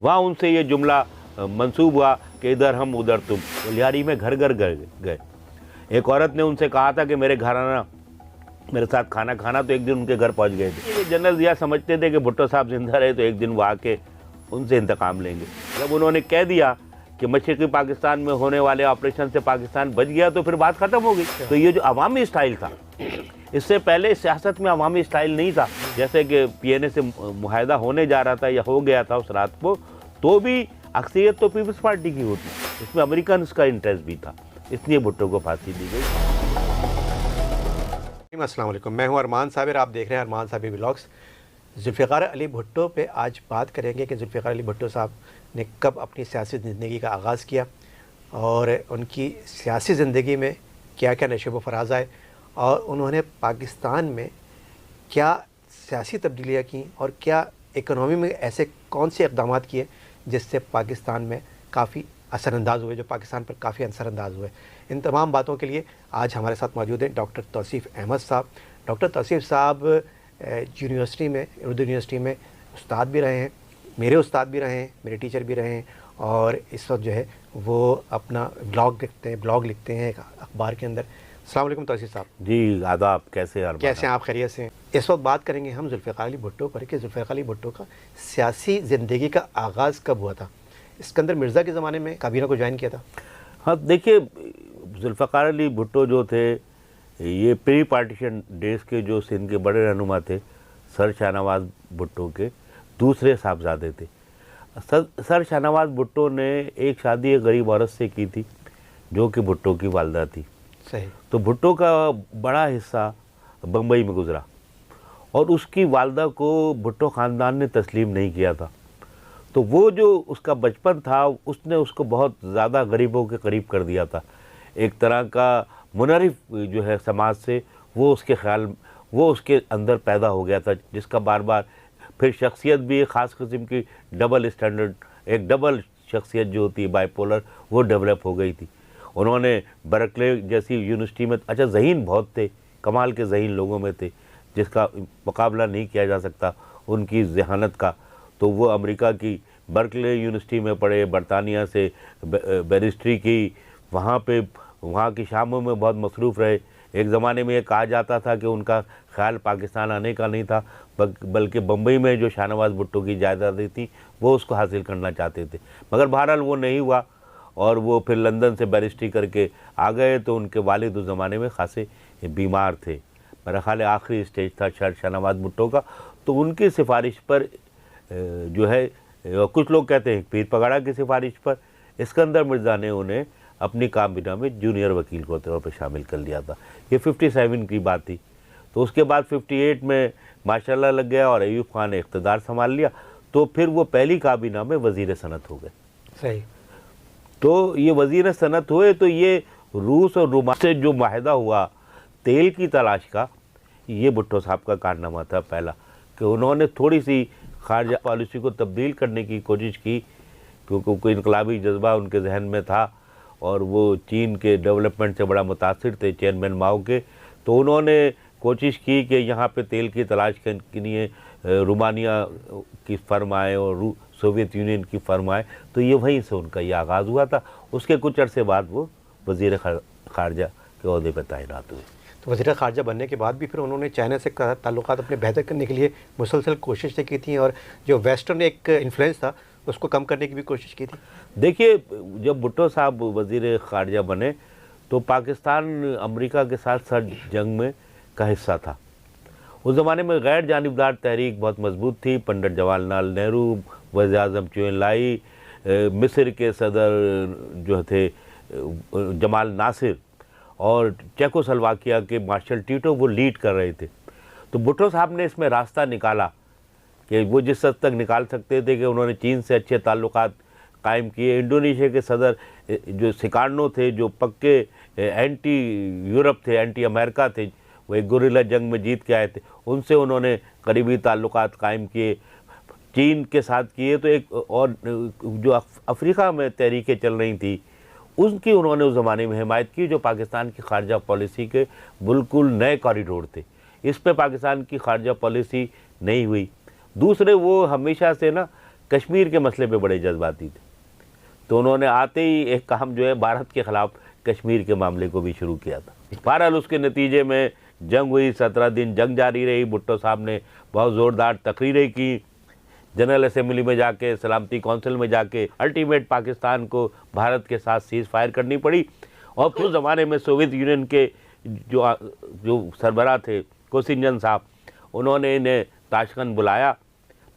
वहाँ उनसे ये जुमला मंसूब हुआ कि इधर हम उधर तुम। तो लिहारी में घर घर गए। एक औरत ने उनसे कहा था कि मेरे घर आना, मेरे साथ खाना खाना, तो एक दिन उनके घर पहुंच गए थे। ये जनरल जिया समझते थे कि भुट्टो साहब जिंदा रहे तो एक दिन वो आके उनसे इंतकाम लेंगे। जब उन्होंने कह दिया कि मशरक़ी पाकिस्तान में होने वाले ऑपरेशन से पाकिस्तान बच गया तो फिर बात ख़त्म हो गई। तो ये जो अवामी स्टाइल था, इससे पहले सियासत में अवामी स्टाइल नहीं था। जैसे कि PNA से मुआहदा होने जा रहा था या हो गया था उस रात को, तो भी अक्सरियत तो पीपल्स पार्टी की होती, इसमें अमेरिकन का इंटरेस्ट भी था, इसलिए भुट्टो को फांसी दी गई। अस्सलाम वालेकुम, मैं हूं अरमान साबिर, आप देख रहे हैं अरमान साबिर व्लॉग्स। जुल्फ़िकार अली भुट्टो पे आज बात करेंगे कि जुल्फ़िकार अली भुट्टो साहब ने कब अपनी सियासी ज़िंदगी का आगाज़ किया और उनकी सियासी ज़िंदगी में क्या क्या नशे व फराज आए और उन्होंने पाकिस्तान में क्या सियासी तब्दीलियाँ की और क्या इकनॉमी में ऐसे कौन से इक़दाम किए जिससे पाकिस्तान में काफ़ी असरअंदाज हुए, जो पाकिस्तान पर काफ़ी असरअंदाज हुए। इन तमाम बातों के लिए आज हमारे साथ मौजूद हैं डॉक्टर तौसीफ़ अहमद साहब। डॉक्टर तौसीफ़ साहब यूनिवर्सिटी में, उर्दू यूनिवर्सिटी में उस्ताद भी रहे हैं, मेरे उस्ताद भी रहे हैं, मेरे टीचर भी रहे हैं और इस वक्त जो है वो अपना ब्लॉग लिखते हैं अखबार के अंदर। अस्सलाम वालेकुम तौसीफ़ साहब। जी आदाब, कैसे हैं आप? खैरियत से हैं? इस वक्त बात करेंगे हम जुल्फ़िकार अली भुट्टो पर कि जुल्फ़िकार अली भुट्टो का सियासी ज़िंदगी का आगाज़ कब हुआ था। सिकंदर मिर्ज़ा के ज़माने में काबीना को ज्वाइन किया था? हाँ, देखिए, जुल्फ़िकार अली भुट्टो जो थे ये प्री पार्टीशन डेज के जो सिंध के बड़े रहनुमा थे, सर शाहनवाज़ भुट्टो के दूसरे साहबजादे थे। सर शाहनवाज़ भुट्टो ने एक शादी एक गरीब औरत से की थी जो कि भुट्टो की वालदा थी। सही। तो भुट्टो का बड़ा हिस्सा बम्बई में गुजरा और उसकी वालदा को भुट्टो ख़ानदान ने तस्लीम नहीं किया था। तो वो जो उसका बचपन था उसने उसको बहुत ज़्यादा गरीबों के करीब कर दिया था। एक तरह का मुनरिफ जो है समाज से, वो उसके अंदर पैदा हो गया था, जिसका बार बार फिर शख्सियत भी एक ख़ास किस्म की डबल स्टैंडर्ड, एक डबल शख्सियत जो होती है बाइपोलर, वो डेवलप हो गई थी। उन्होंने बर्कले जैसी यूनिवर्सिटी में, अच्छा ज़हीन बहुत थे, कमाल के ज़हीन लोगों में थे जिसका मुकाबला नहीं किया जा सकता उनकी ज़हानत का। तो वो अमेरिका की बर्कले यूनिवर्सिटी में पढ़े, बरतानिया से बैरिस्ट्री की, वहाँ की शामों में बहुत मसरूफ़ रहे। एक ज़माने में ये कहा जाता था कि उनका ख्याल पाकिस्तान आने का नहीं था, बल्कि बम्बई में जो शाहनवाज़ भुट्टो की जायदादें थी वो उसको हासिल करना चाहते थे, मगर बहरहाल वो नहीं हुआ और वो फिर लंदन से बैरिस्ट्री करके आ गए। तो उनके वालिद उस ज़माने में खासे बीमार थे, मेरा ख्याल है आखिरी स्टेज था शाहनवाज़ भुट्टो का। तो उनकी सिफारिश पर जो है, कुछ लोग कहते हैं पीर पगाड़ा की सिफारिश पर, सिकंदर मिर्ज़ा ने उन्हें अपनी काबीना में जूनियर वकील के तौर पर शामिल कर लिया था। ये 57 की बात थी। तो उसके बाद 58 में माशाल्लाह लग गया और अयूब खान ने इक़्तिदार संभाल लिया। तो फिर वो पहली काबीना में वज़ीर सनत हो गए। सही। तो ये वज़ीर सनत हुए तो ये रूस और रोमा से जो माहिदा हुआ तेल की तलाश का, ये भुट्टो साहब का कारनामा था पहला, कि उन्होंने थोड़ी सी खारजा पॉलिसी को तब्दील करने की कोशिश की, क्योंकि कोई इनकलाबी जज्बा उनके जहन में था और वो चीन के डेवलपमेंट से बड़ा मुतासिर थे, चेयरमैन माओ के। तो उन्होंने कोशिश की कि यहाँ पे तेल की तलाश के लिए रोमानिया की फर्म आए और सोवियत यूनियन की फर्म आए। तो ये वहीं से उनका ये आगाज़ हुआ था। उसके कुछ अरसे बाद वो वज़ीर ख़ारजा के ओहदे पर तैनात हुए। तो वज़ीर ख़ारजा बनने के बाद भी फिर उन्होंने चाइना से ताल्लुकात अपने बेहतर करने के लिए मुसलसल कोशिशें की थी और जो वेस्टर्न एक इन्फ्लुएंस था उसको कम करने की भी कोशिश की थी। देखिए, जब भुट्टो साहब वज़ीर ख़ारजा बने तो पाकिस्तान अमेरिका के साथ सर जंग में का हिस्सा था। उस ज़माने में गैर जानिबदार तहरीक बहुत मजबूत थी। पंडित जवाहरलाल नेहरू, वज़ीर-ए-आज़म चुन लाई, मिस्र के सदर जो थे जमाल नासिर और चेकोस्लोवाकिया के मार्शल टीटो वो लीड कर रहे थे। तो भुट्टो साहब ने इसमें रास्ता निकाला कि वो जिस हद तक निकाल सकते थे कि उन्होंने चीन से अच्छे ताल्लुकात कायम किए। इंडोनेशिया के सदर जो सिकार्नो थे, जो पक्के एंटी यूरोप थे, एंटी अमेरिका थे, वो एक गुरिल्ला जंग में जीत के आए थे, उनसे उन्होंने करीबी ताल्लुकात कायम किए। चीन के साथ किए। तो एक और जो अफ्रीका में तहरीकें चल रही थी उनकी उन्होंने उस ज़माने में हिमायत की, जो पाकिस्तान की खारजा पॉलिसी के बिल्कुल नए कॉरिडोर थे। इस पे पाकिस्तान की खारजा पॉलिसी नहीं हुई। दूसरे, वो हमेशा से ना कश्मीर के मसले पे बड़े जज्बाती थे। तो उन्होंने आते ही एक काम जो है भारत के ख़िलाफ़ कश्मीर के मामले को भी शुरू किया था। बहरहाल उसके नतीजे में जंग हुई, 17 दिन जंग जारी रही। भुट्टो साहब ने बहुत ज़ोरदार तकरीरें की, जनरल असेंबली में जाके, सलामती कौंसिल में जाके। अल्टीमेट पाकिस्तान को भारत के साथ सीज़ फायर करनी पड़ी। और फिर ज़माने में सोवियत यूनियन के जो सरबराह थे कोसिंजन साहब, उन्होंने इन्हें ताशकंद बुलाया।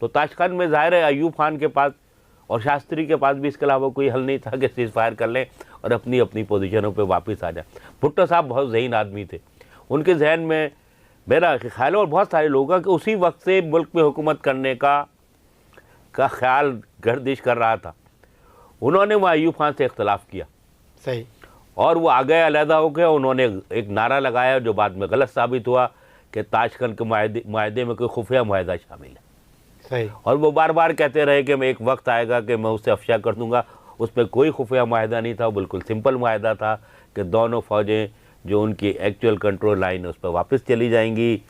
तो ताशकंद में ज़ाहिर है अयूब खान के पास और शास्त्री के पास भी इसके अलावा कोई हल नहीं था कि सीज़ फायर कर लें और अपनी अपनी पोजीशनों पे वापस आ जाए। भुट्टो साहब बहुत ज़हीन आदमी थे। उनके जहन में मेरा ख्याल है और बहुत सारे लोगों के उसी वक्त से मुल्क में हुकूमत करने का ख्याल गर्दिश कर रहा था। उन्होंने वह अयूब खान से इख्तलाफ किया, सही, और वो आ गए, अलहदा हो गए। उन्होंने एक नारा लगाया जो बाद में गलत साबित हुआ कि ताशकंद के मुआहदे में कोई खुफिया मुआहदा शामिल है। सही। और वो बार बार कहते रहे कि मैं एक वक्त आएगा कि मैं उससे अफशा कर दूंगा। उसमें कोई खुफिया मुआहदा नहीं था, बिल्कुल सिंपल मुआहदा था कि दोनों फ़ौजें जो उनकी एक्चुअल कंट्रोल लाइन है उस पर वापस चली जाएंगी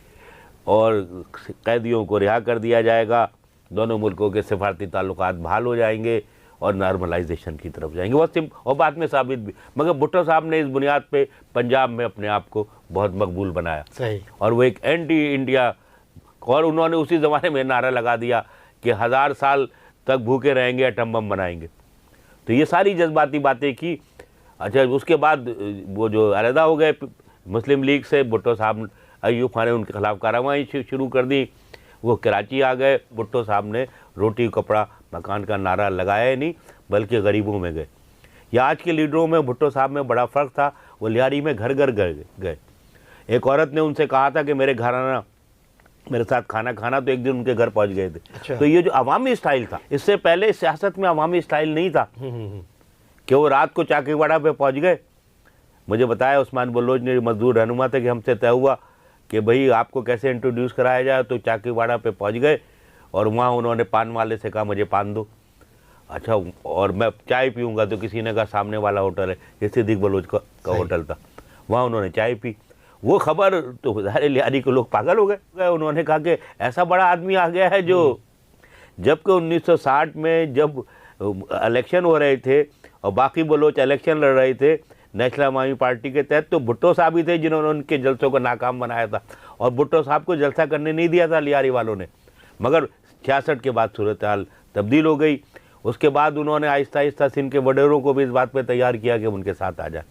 और कैदियों को रिहा कर दिया जाएगा। दोनों मुल्कों के सिफारती ताल्लुकात बहाल हो जाएंगे और नॉर्मलाइजेशन की तरफ जाएंगे। बहुत सिंपल, और बाद में साबित भी। मगर भुट्टो साहब ने इस बुनियाद पे पंजाब में अपने आप को बहुत मकबूल बनाया। सही। और वो एक एंटी इंडिया, और उन्होंने उसी ज़माने में नारा लगा दिया कि 1000 साल तक भूखे रहेंगे, एटम बम बनाएंगे। तो ये सारी जज्बाती बातें की। अच्छा, उसके बाद वो जो अलहदा हो गए मुस्लिम लीग से, भुट्टो साहब, अयूब खान ने उनके खिलाफ कार्रवाई शुरू कर दी। वो कराची आ गए। भुट्टो साहब ने रोटी कपड़ा मकान का नारा लगाया ही नहीं, बल्कि गरीबों में गए। या आज के लीडरों में भुट्टो साहब में बड़ा फ़र्क था। वो लियारी में घर घर गए। एक औरत ने उनसे कहा था कि मेरे घर आना, मेरे साथ खाना खाना, तो एक दिन उनके घर पहुंच गए थे। अच्छा। तो ये जो अवामी स्टाइल था, इससे पहले सियासत में अवामी स्टाइल नहीं था कि वो रात को चाकीवाड़ा पे पहुंच गए। मुझे बताया उस्मान बलोच ने, मजदूर रहनुमा थे, कि हमसे तय हुआ कि भाई आपको कैसे इंट्रोड्यूस कराया जाए। तो चाकीवाड़ा पे पहुंच गए और वहाँ उन्होंने पान वाले से कहा मुझे पान दो। अच्छा, और मैं चाय पीऊँगा। तो किसी ने कहा सामने वाला होटल है, ये सिद्दीक बलोच का होटल था, वहाँ उन्होंने चाय पी। वो खबर तो ज़ाहिर लियारी के लोग पागल हो गए। उन्होंने कहा कि ऐसा बड़ा आदमी आ गया है जो, जबकि 1960 में जब इलेक्शन हो रहे थे और बाकी बलोच इलेक्शन लड़ रहे थे नेशनल अवामी पार्टी के तहत, तो भुट्टो साहब ही थे जिन्होंने उनके जलसों को नाकाम बनाया था। और भुट्टो साहब को जलसा करने नहीं दिया था लियारी वालों ने। मगर 66 के बाद सूरत हाल तब्दील हो गई। उसके बाद उन्होंने आहिस्ता आहिस्ता सिंध के वडेरों को भी इस बात पर तैयार किया कि उनके साथ आ जाए।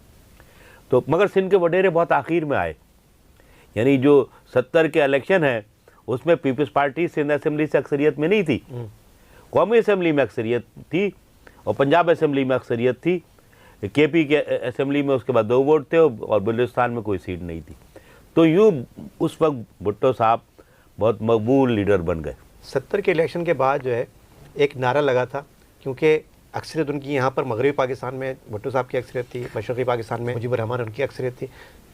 तो मगर सिंध के वडेरे बहुत आखिर में आए। यानी जो 70 के इलेक्शन है उसमें पीपल्स पार्टी सिंध असेंबली से अक्सरियत में नहीं थी, कौमी असेंबली में अक्सरियत थी और पंजाब असेंबली में अक्सरियत थी। केपी के असेंबली में उसके बाद 2 वोट थे और बलूचिस्तान में कोई सीट नहीं थी। तो यूँ उस वक्त भुट्टो साहब बहुत मकबूल लीडर बन गए। 70 के इलेक्शन के बाद जो है एक नारा लगा था, क्योंकि अक्सरियत उनकी यहाँ पर मगरबी पाकिस्तान में भुट्टो साहब की अक्सरियत थी, मशरक़ी पाकिस्तान में मुजीबुर रहमान उनकी अक्सरियत थी।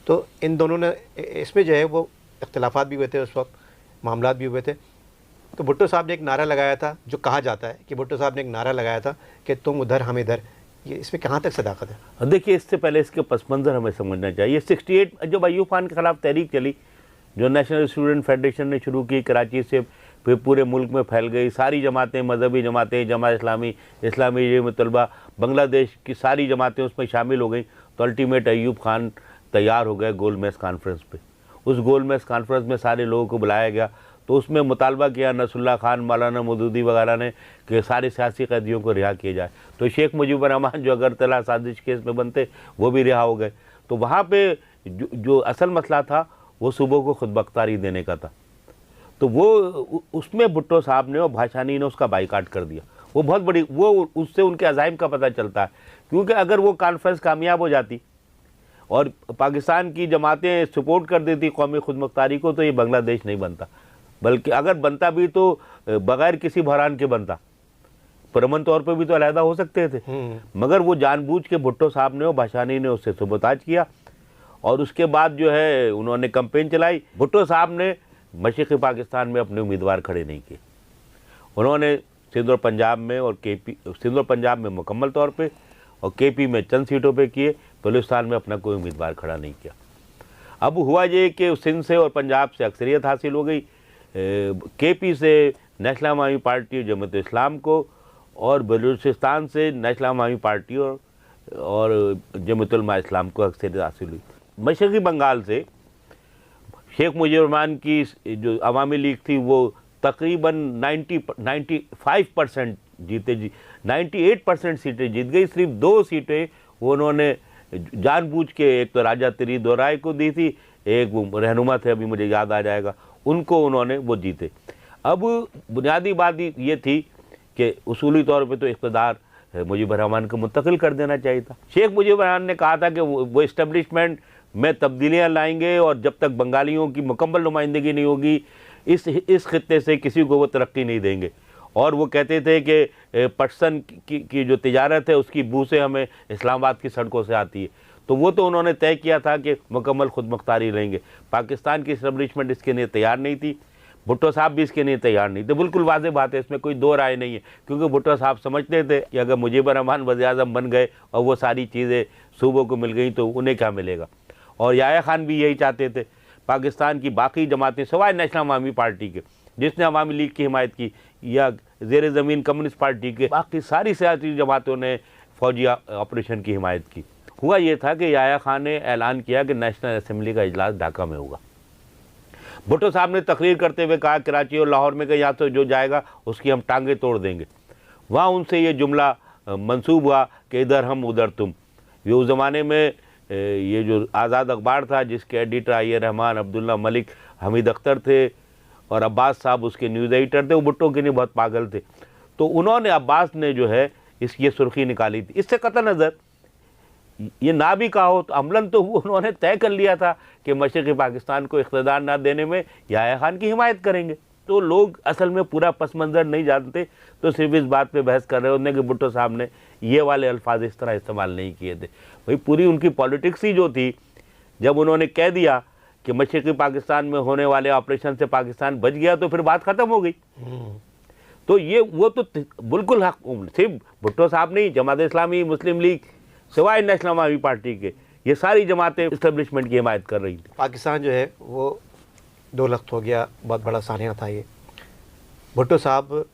तो इन दोनों ने इसमें जो है वो इख्तलाफात भी हुए थे, उस वक्त मामलात भी हुए थे। तो भुट्टो साहब ने एक नारा लगाया था, जो कहा जाता है कि भुट्टो साहब ने एक नारा लगाया था कि तुम उधर हम इधर। ये इसमें कहाँ तक सदाकत है? देखिए, इससे पहले इसके पस मंज़र हमें समझना चाहिए। 68 जब अयूब खान के ख़िलाफ़ तहरीक चली, जो नेशनल स्टूडेंट फेडरेशन ने शुरू की, कराची से फिर पूरे मुल्क में फैल गई। सारी जमातें, मजहबी जमातें, जमात इस्लामी, इस्लामी तलबा, बांग्लादेश की सारी जमातें उसमें शामिल हो गई। तो अल्टीमेट अयूब खान तैयार हो गए गोलमेज कॉन्फ्रेंस पे। उस गोलमेज कॉन्फ्रेंस में सारे लोगों को बुलाया गया। तो उसमें मुतालबा किया नसरुल्लाह खान, मौलाना मौदूदी वगैरह ने कि सारे सियासी कैदियों को रिहा किया जाए। तो शेख मुजीबुर रहमान जो अगरतला साजिश केस में बनते, वो भी रिहा हो गए। तो वहाँ पे जो असल मसला था वो सूबों को खुदबख्तारी देने का था। तो वो उसमें भुट्टो साहब ने और भाषानी ने उसका बाइकाट कर दिया। वो बहुत बड़ी, वो उससे उनके अज़ाइम का पता चलता है। क्योंकि अगर वो कॉन्फ्रेंस कामयाब हो जाती और पाकिस्तान की जमातें सपोर्ट कर देती कौमी खुदमुख्तारी को, तो ये बांग्लादेश नहीं बनता। बल्कि अगर बनता भी तो बग़ैर किसी बहरान के बनता। परमन तौर पर भी तो अलहदा हो सकते थे। मगर वो जानबूझ के भुट्टो साहब ने और भाषानी ने उससे सबोताज किया। और उसके बाद जो है उन्होंने कैंपेन चलाई। भुट्टो साहब ने मशरिक़ी पाकिस्तान में अपने उम्मीदवार खड़े नहीं किए। उन्होंने सिंध और पंजाब में और केपी, सिंध और पंजाब में मुकम्मल तौर पे और केपी में चंद सीटों पे किए। बलूचिस्तान में अपना कोई उम्मीदवार खड़ा नहीं किया। अब हुआ ये कि सिंध से और पंजाब से अक्सरियत हासिल हो गई, केपी से नेशनल अवामी पार्टी और जमात इस्लाम को, और बलूचिस्तान से नेशनल अवामी पार्टी और जमात उलमा इस्लाम को अक्सरियत हासिल हुई। मशरक़ी बंगाल से शेख मुजीबुर रहमान की जो अवामी लीग थी वो तकरीबन 95% जीते 98% सीटें जीत गई। सिर्फ 2 सीटें वो उन्होंने जानबूझ के, एक तो राजा तिरी दोराय को दी थी, एक वो रहनुमा थे, अभी मुझे याद आ जाएगा, उनको उन्होंने वो जीते। अब बुनियादी बात ये थी कि उसूली तौर पे तो इक़्तिदार मुजीबुर रहमान को मुंतकिल कर देना चाहिए था। शेख मुजीबुर रहमान ने कहा था कि वो इस्टेब्लिशमेंट में तब्दीलियाँ लाएंगे और जब तक बंगालियों की मुकम्मल नुमाइंदगी नहीं होगी इस खित्ते से किसी को वो तरक्की नहीं देंगे। और वो कहते थे कि पटसन की जो तिजारत है उसकी बू से हमें इस्लामाबाद की सड़कों से आती है। तो वो तो उन्होंने तय किया था कि मुकम्मल खुद मुख्तारी लेंगे। पाकिस्तान की इस्टेब्लिशमेंट इसके लिए तैयार नहीं थी, भुट्टो साहब भी इसके लिए तैयार नहीं थे। बिल्कुल वाज़ेह बात है, इसमें कोई दो राय नहीं है, क्योंकि भुट्टो साहब समझते थे कि अगर मुजीबुर रहमान वज़ीर-ए-आज़म बन गए और वो सारी चीज़ें सूबों को मिल गई तो उन्हें क्या मिलेगा। और याह्या खान भी यही चाहते थे। पाकिस्तान की बाकी जमातें सिवाय नेशनल अवामी पार्टी के, जिसने अवामी लीग की हिमायत की, या ज़ेर ज़मीन कम्युनिस्ट पार्टी के, बाकी सारी सियासी जमातों ने फौजी ऑपरेशन की हिमायत की। हुआ ये था कि याह्या खान ने ऐलान किया कि नेशनल असम्बली का इजलास ढाका में होगा। भुट्टो साहब ने तकरीर करते हुए कहा कराची और लाहौर में कि यहाँ तो जो जाएगा उसकी हम टांगें तोड़ देंगे। वहाँ उनसे ये जुमला मंसूब हुआ कि इधर हम उधर तुम। ये उस ज़माने में ये जो आज़ाद अखबार था जिसके एडिटर आइए रहमान, अब्दुल्ला मलिक, हमीद अख्तर थे और अब्बास साहब उसके न्यूज़ एडिटर थे, वो भुट्टो के लिए बहुत पागल थे। तो उन्होंने, अब्बास ने जो है ये सुर्खी निकाली थी। इससे कतई नज़र ये ना भी कहा हो तो अमलन तो उन्होंने तय कर लिया था कि मशरक़ी पाकिस्तान को इख्तियार ना देने में याह्या खान की हिमायत करेंगे। तो लोग असल में पूरा पस मंज़र नहीं जानते, तो सिर्फ इस बात पे बहस कर रहे होते कि भुट्टो साहब ने ये वाले अल्फाज इस तरह इस्तेमाल नहीं किए थे। भाई पूरी उनकी पॉलिटिक्स ही जो थी, जब उन्होंने कह दिया कि मशरक़ी पाकिस्तान में होने वाले ऑपरेशन से पाकिस्तान बच गया तो फिर बात ख़त्म हो गई। तो ये वो तो बिल्कुल हक, सिर्फ भुट्टो साहब नहीं, जमात इस्लामी, मुस्लिम लीग, सिवाय नेशनल अवामी पार्टी के, ये सारी जमातें इस्टेब्लिशमेंट की हिमायत कर रही थी। पाकिस्तान जो है वो 2 लख्त हो गया, बहुत बड़ा सानिया था ये। भुट्टो साहब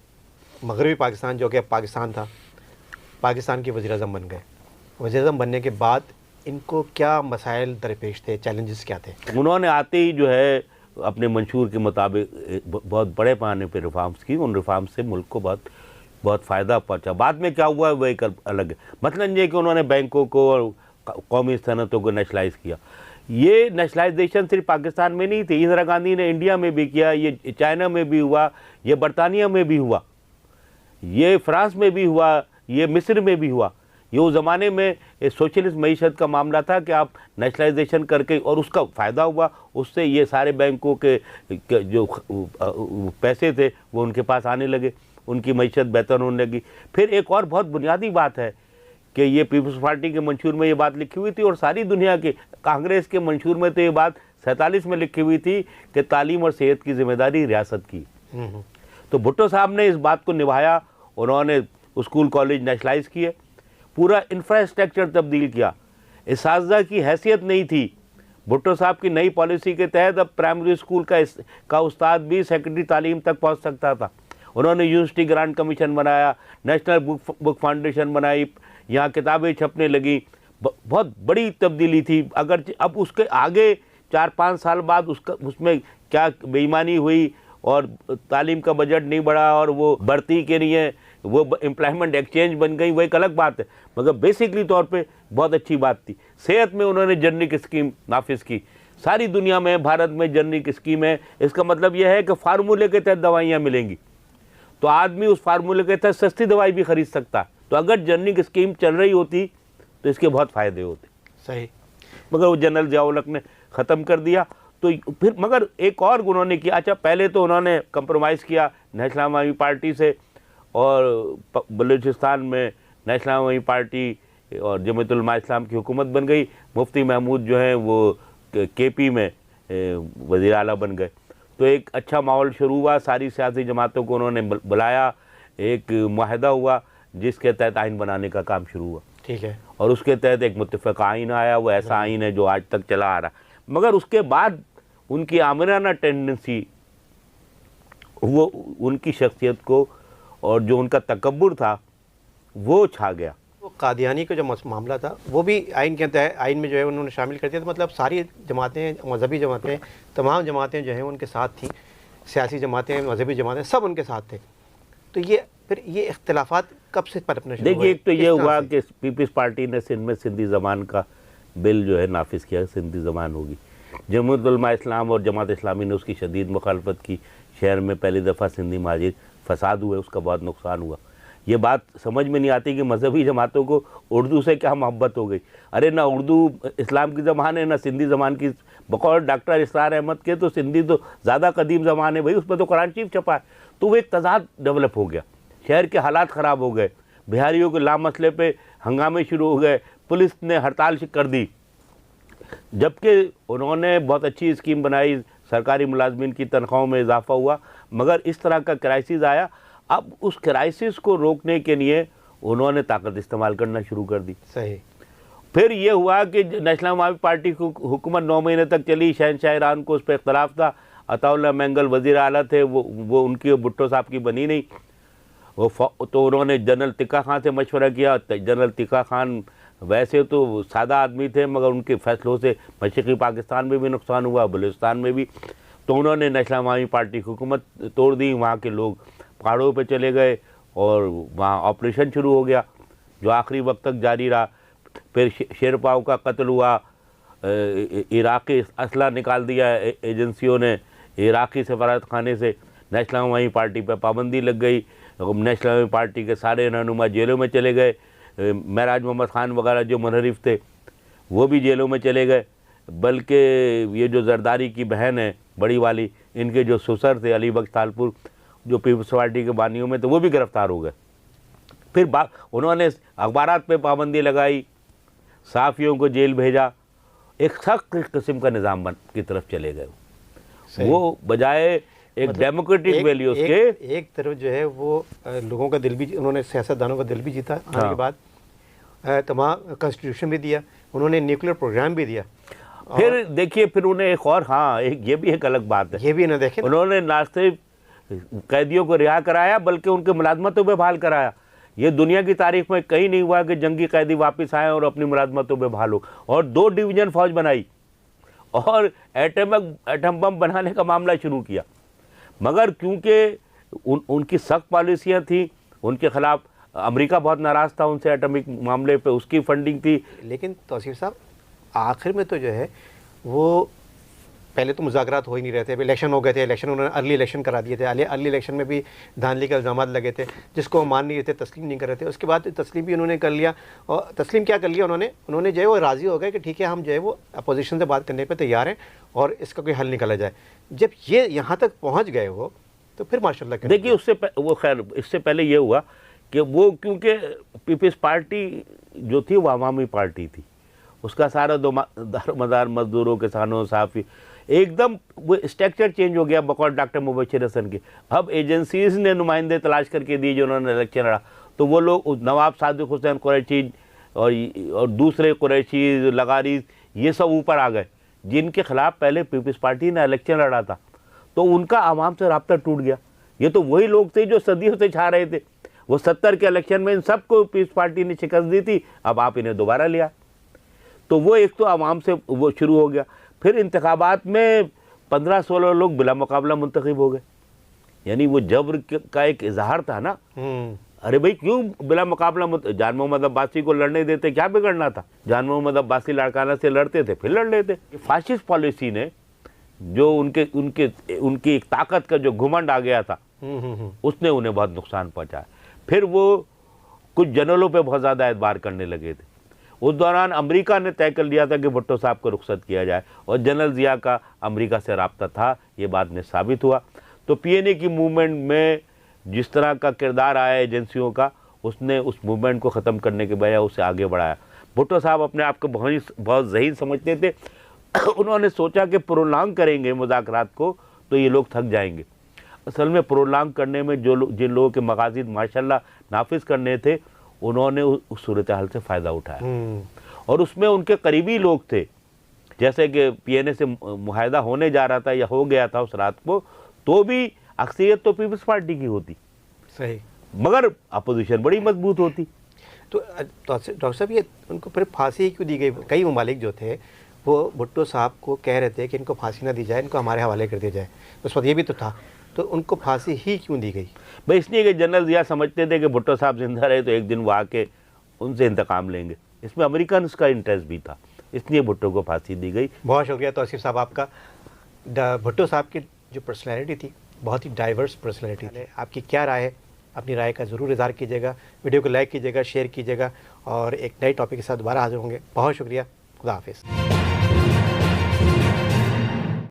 मगरबी पाकिस्तान जो कि पाकिस्तान था, पाकिस्तान के वज़ीर-ए-आज़म बन गए। वज़ीर-ए-आज़म बनने के बाद इनको क्या मसाइल दरपेश थे, चैलेंजेस क्या थे? उन्होंने आते ही जो है अपने मंशूर के मुताबिक बहुत बड़े पैमाने पर रिफॉर्म्स की। उन रिफॉर्म्स से मुल्क को बहुत फ़ायदा पहुंचा। बाद में क्या हुआ वह एक अलग है। मतलब ये कि उन्होंने बैंकों को और कौमी सनतों को नेशनलाइज किया। ये नेशनलाइजेशन सिर्फ पाकिस्तान में नहीं थी, इंदिरा गांधी ने इंडिया में भी किया, ये चाइना में भी हुआ, ये बरतानिया में भी हुआ, ये फ्रांस में भी हुआ, ये मिस्र में भी हुआ। ये उस ज़माने में सोशलिस्ट मईशत का मामला था कि आप नेशनलाइजेशन करके, और उसका फ़ायदा हुआ, उससे ये सारे बैंकों के जो पैसे थे वो उनके पास आने लगे, उनकी मईशत बेहतर होने लगी। फिर एक और बहुत बुनियादी बात है कि ये पीपल्स पार्टी के मंशूर में ये बात लिखी हुई थी और सारी दुनिया के कांग्रेस के मंशूर में तो ये बात 47 में लिखी हुई थी कि तालीम और सेहत की जिम्मेदारी रियासत की। तो भुट्टो साहब ने इस बात को निभाया। उन्होंने स्कूल कॉलेज नेशनलाइज किए, पूरा इंफ्रास्ट्रक्चर तब्दील किया। इसातिज़ा की हैसियत नहीं थी। भुट्टो साहब की नई पॉलिसी के तहत अब प्राइमरी स्कूल का उस्ताद भी सेकेंडरी तालीम तक पहुँच सकता था। उन्होंने यूनिवर्सिटी ग्रांट कमीशन बनाया, नेशनल बुक फाउंडेशन बनाई, यहाँ किताबें छपने लगी। बहुत बड़ी तब्दीली थी। अगर अब उसके आगे 4-5 साल बाद उसमें क्या बेईमानी हुई और तालीम का बजट नहीं बढ़ा और वो बढ़ती के लिए वो एम्प्लॉयमेंट एक्सचेंज बन गई, वो एक अलग बात है, मगर बेसिकली तौर पे बहुत अच्छी बात थी। सेहत में उन्होंने जनरिक स्कीम नाफिज की। सारी दुनिया में, भारत में जनरिक स्कीम है। इसका मतलब यह है कि फार्मूले के तहत दवाइयाँ मिलेंगी तो आदमी उस फार्मूले के तहत सस्ती दवाई भी खरीद सकता। तो अगर जनरिक स्कीम चल रही होती तो इसके बहुत फ़ायदे होते। सही। मगर वो जनरल ज़िया-उल-हक ने ख़त्म कर दिया। तो फिर मगर एक और उन्होंने किया। अच्छा, पहले तो उन्होंने कंप्रोमाइज़ किया नेशनल अवामी पार्टी से, और बलूचिस्तान में नेशनल अवामी पार्टी और जमात उलमा इस्लाम की हुकूमत बन गई। मुफ्ती महमूद जो हैं वो केपी में वज़ीर आला बन गए। तो एक अच्छा माहौल शुरू हुआ। सारी सियासी जमातों को उन्होंने बुलाया, एक मुआहदा हुआ जिसके तहत आइन बनाने का काम शुरू हुआ। ठीक है। और उसके तहत एक मुत्तफ़क़ आइन आया। वो ऐसा आइन है जो आज तक चला आ रहा। मगर उसके बाद उनकी आमिराना टेंडेंसी वो उनकी शख्सियत को और जो उनका तकब्बुर था वो छा गया। वो कादियानी का जो मामला था वो भी आइन के तहत, आइन में जो है उन्होंने शामिल कर दिया। तो मतलब सारी जमातें, मजहबी जमातें, तमाम जमातें जो हैं उनके साथ थी, सियासी जमातें, मजहबी जमातें, सब उनके साथ थे। तो ये फिर ये इख्तिलाफात कब से पनपने शुरू हुए? देखिए, एक तो ये हुआ कि पीपल्स पार्टी ने सिंध में सिंधी ज़बान का बिल जो है नाफिज किया, सिंधी ज़बान होगी। जमीयत उलमा इस्लाम और जमात इस्लामी ने उसकी शदीद मुखालफत की। शहर में पहली दफ़ा सिंधी महाजिर फसाद हुए, उसका बहुत नुकसान हुआ। ये बात समझ में नहीं आती कि मजहबी जमातों को उर्दू से क्या मोहब्बत हो गई। अरे ना उर्दू इस्लाम की ज़बान है, ना सिंधी ज़बान की। बकौल डॉक्टर इसरार अहमद के तो सिंधी तो ज़्यादा कदीम ज़बान है भाई, उसमें तो कुरान शरीफ छपा है। तो वो एक तजाद डेवलप हो गया, शहर के हालात ख़राब हो गए, बिहारियों के लामसले पे हंगामे शुरू हो गए, पुलिस ने हड़ताल कर दी। जबकि उन्होंने बहुत अच्छी स्कीम बनाई, सरकारी मुलाजमीन की तनख्वाहों में इजाफा हुआ, मगर इस तरह का क्राइसिस आया। अब उस क्राइसिस को रोकने के लिए उन्होंने ताकत इस्तेमाल करना शुरू कर दी। सही। फिर ये हुआ कि नेशनल अवामी पार्टी की हुकूमत 9 महीने तक चली। शहनशाह ईरान को उस पर इख्तलाफ था, अताउल्लाह मैंगल वज़ीर आला थे, वो उनकी भुट्टो साहब की बनी नहीं। तो उन्होंने जनरल तिक्का खान से मशवरा किया। जनरल तिक्का खान वैसे तो सादा आदमी थे, मगर उनके फैसलों से मशरक़ी पाकिस्तान में भी नुकसान हुआ, बलूचिस्तान में भी। तो उन्होंने नेशनल अवामी पार्टी की हुकूमत तोड़ दी। वहाँ के लोग पहाड़ों पे चले गए और वहाँ ऑपरेशन शुरू हो गया जो आखिरी वक्त तक जारी रहा। फिर शेरपाओं का कत्ल हुआ, इराक़ी असला निकाल दिया एजेंसियों ने इराक़ी सफारत खाने से। नेशनल अवामी पार्टी पर पाबंदी लग गई। नेशनल अवामी पार्टी के सारे रहनुमा जेलों में चले गए। महराज मोहम्मद ख़ान वगैरह जो मुनहरिफ थे वो भी जेलों में चले गए। बल्कि ये जो जरदारी की बहन है बड़ी वाली, इनके जो ससुर थे अली बख्श तालपुर, जो पीपल्स पार्टी के बानियों में, तो वो भी गिरफ्तार हो गए। फिर उन्होंने अखबारात पे पाबंदी लगाई, सहाफ़ियों को जेल भेजा। एक सख्त किस्म का निज़ाम की तरफ चले गए वो, बजाय एक मतलब डेमोक्रेटिक वैल्यूज के। एक तरफ जो है वो लोगों का दिल भी, उन्होंने सियासतदानों का दिल भी जीता आने के बाद, तमाम कॉन्स्टिट्यूशन भी दिया, उन्होंने न्यूक्लियर प्रोग्राम भी दिया। फिर देखिए, फिर उन्हें एक और, हाँ, ये भी एक अलग बात है, ये भी ना देखें, उन्होंने ना सिर्फ कैदियों को रिहा कराया बल्कि उनके मुलाजमतों पर बहाल कराया। ये दुनिया की तारीख में कहीं नहीं हुआ कि जंगी कैदी वापस आए और अपनी मुलाजमतों पर बहाल हो। और 2 डिवीजन फौज बनाई और एटम बम बनाने का मामला शुरू किया। मगर क्योंकि उनकी सख्त पॉलिसियाँ थी, उनके खिलाफ अमेरिका बहुत नाराज़ था उनसे एटॉमिक मामले पे, उसकी फंडिंग थी। लेकिन तौसीफ साहब, आखिर में तो जो है वो पहले तो मुज़ाकरात हो ही नहीं रहे थे, इलेक्शन हो गए थे, इलेक्शन उन्होंने अर्ली इलेक्शन करा दिए थे। अर्ली इलेक्शन में भी धांधली के इल्ज़ाम लगे थे जिसको मान नहीं रहे थे, तस्लीम नहीं कर रहे थे। उसके बाद तस्लीम भी उन्होंने कर लिया। और तस्लीम क्या कर लिया उन्होंने जो है वो राज़ी हो गए कि ठीक है, हम जो है वो अपोजिशन से बात करने पर तैयार हैं और इसका कोई हल निकाला जाए। जब ये यहाँ तक पहुँच गए हो तो फिर माशाल्लाह। देखिए, वो खैर इससे पहले ये हुआ कि वो, क्योंकि पीपल्स पार्टी जो थी वो अवामी पार्टी थी, उसका सारा दारोमदार मजदूरों, किसानों, सहाफ़ी, एकदम वो स्ट्रक्चर चेंज हो गया बकौल डॉक्टर मुबशिर हसन के। अब एजेंसीज ने नुमाइंदे तलाश करके दिए जो उन्होंने इलेक्शन लड़ा, तो वो लोग नवाब सादिक हुसैन कुरैशी और दूसरे कुरैशी, लगारीज, ये सब ऊपर आ गए जिनके खिलाफ पहले पीपल्स पार्टी ने इलेक्शन लड़ा था। तो उनका आवाम से राब्ता टूट गया। ये तो वही लोग थे जो सदियों से छा रहे थे। वो 70 के इलेक्शन में इन सबको पीपल्स पार्टी ने शिकस्त दी थी, अब आप इन्हें दोबारा लिया। तो वो एक तो आवाम से वो शुरू हो गया। फिर इंतखाबात में 15-16 लोग बिला मुकाबला मुंतखब हो गए। यानी वो जबर का एक इजहार था ना। अरे भाई, क्यों बिला मुकाबला जान मोहम्मद अब्बासी को लड़ने देते, क्या बिगड़ना था? जान मोहम्मद अब्बासी लाड़काना से लड़ते थे, फिर लड़ लेते। फाशिस्ट पॉलिसी ने जो उनकी एक ताकत का जो घुमंड आ गया था, उसने उन्हें बहुत नुकसान पहुंचाया। फिर वो कुछ जनरलों पे बहुत ज़्यादा एतबार करने लगे थे। उस दौरान अमेरिका ने तय कर लिया था कि भुट्टो साहब को रुखसत किया जाए, और जनरल ज़िया का अमेरिका से राब्ता था, ये बाद में साबित हुआ। तो PNA की मूवमेंट में जिस तरह का किरदार आया एजेंसियों का, उसने उस मूवमेंट को ख़त्म करने के बजाय उसे आगे बढ़ाया। भुट्टो साहब अपने आप को बहुत ज़हीन समझते थे। उन्होंने सोचा कि प्रोलॉन्ग करेंगे मुज़ाकरात को तो ये लोग थक जाएंगे। असल में प्रोलॉन्ग करने में जिन लोगों के मकासद माशाल्लाह नाफिज करने थे, उन्होंने उस सूरत हाल से फ़ायदा उठाया। और उसमें उनके करीबी लोग थे, जैसे कि PNA से मुआहदा होने जा रहा था या हो गया था उस रात को, तो भी अक्सरियत तो पीपल्स पार्टी की होती, सही। मगर अपोजिशन बड़ी मजबूत होती। तो डॉक्टर साहब ये उनको फिर फांसी ही क्यों दी गई? कई ममालिक जो थे वो भुट्टो साहब को कह रहे थे कि इनको फांसी ना दी जाए, इनको हमारे हवाले कर दिया जाए, उस वक्त ये भी तो था, तो उनको फांसी ही क्यों दी गई? भाई इसलिए कि जनरल जिया समझते थे कि भुट्टो साहब जिंदा रहे तो एक दिन वो आके उनसे इंतकाम लेंगे। इसमें अमेरिकन का इंटरेस्ट भी था, इसलिए भुट्टो को फांसी दी गई। बहुत शुक्रिया तौसीफ साहब आपका। भुट्टो साहब की जो पर्सनैलिटी थी बहुत ही डाइवर्स पर्सनैलिटी थी। आपकी क्या राय है? अपनी राय का ज़रूर इज़हार कीजिएगा, वीडियो को लाइक कीजिएगा, शेयर कीजिएगा और एक नए टॉपिक के साथ दोबारा हाजिर होंगे। बहुत शुक्रिया, खुदा हाफिज़।